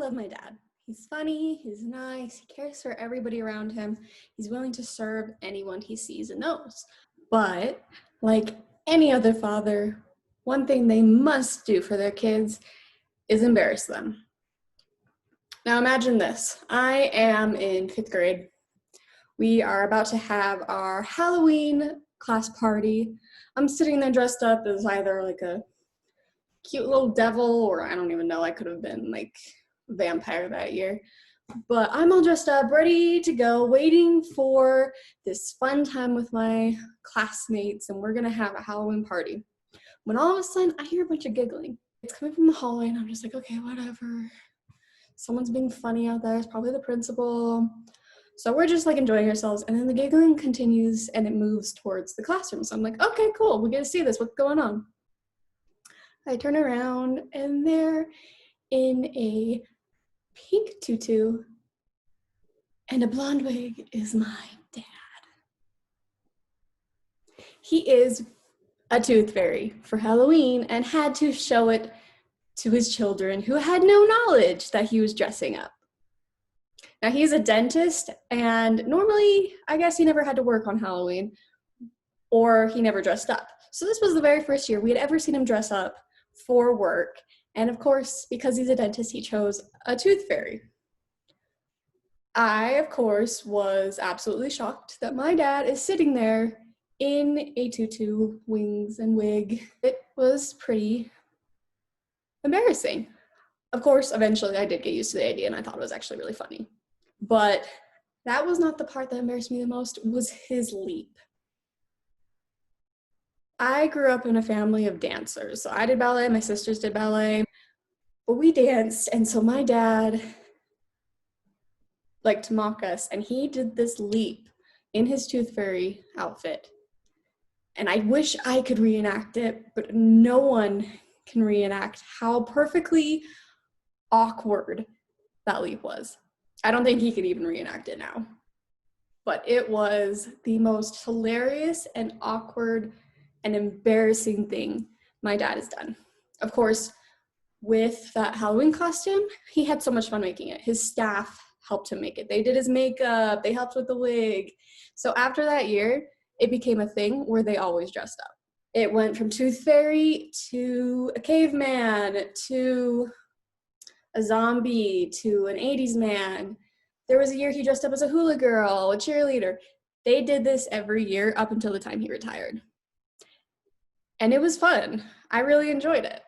love my dad. He's funny, he's nice, he cares for everybody around him. He's willing to serve anyone he sees and knows. But like any other father, one thing they must do for their kids is embarrass them. Now imagine this. I am in 5th grade. We are about to have our Halloween class party. I'm sitting there dressed up as either like a cute little devil, or I don't even know, I could have been like a vampire that year. But I'm all dressed up, ready to go, waiting for this fun time with my classmates, and we're gonna have a Halloween party. When all of a sudden, I hear a bunch of giggling. It's coming from the hallway, and I'm just like, okay, whatever. Someone's being funny out there. It's probably the principal. So we're just like enjoying ourselves, and then the giggling continues, and it moves towards the classroom. So I'm like, okay, cool, we get to see this. What's going on? I turn around, and they're in a pink tutu and a blonde wig is my dad. He is a tooth fairy for Halloween and had to show it to his children who had no knowledge that he was dressing up. Now he's a dentist, and normally I guess he never had to work on Halloween, or he never dressed up. So this was the very first year we had ever seen him dress up for work. And of course, because he's a dentist, he chose a tooth fairy. I, of course, was absolutely shocked that my dad is sitting there in a tutu, wings, and wig. It was pretty embarrassing. Of course, eventually I did get used to the idea, and I thought it was actually really funny. But that was not the part that embarrassed me the most, was his leap. I grew up in a family of dancers. So I did ballet, my sisters did ballet, but we danced, and so my dad liked to mock us, and he did this leap in his tooth fairy outfit. And I wish I could reenact it, but no one can reenact how perfectly awkward that leap was. I don't think he could even reenact it now. But it was the most hilarious and awkward and embarrassing thing my dad has done. Of course, with that Halloween costume, he had so much fun making it. His staff helped him make it. They did his makeup, they helped with the wig. So after that year, it became a thing where they always dressed up. It went from tooth fairy to a caveman to a zombie to an 80s man. There was a year he dressed up as a hula girl, a cheerleader. They did this every year up until the time he retired. And it was fun. I really enjoyed it.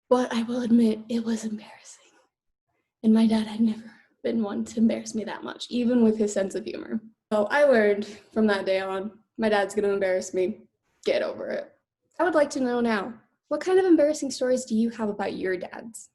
But I will admit, it was embarrassing. And my dad had never been one to embarrass me that much, even with his sense of humor. So I learned from that day on, my dad's gonna embarrass me. Get over it. I would like to know now, what kind of embarrassing stories do you have about your dads?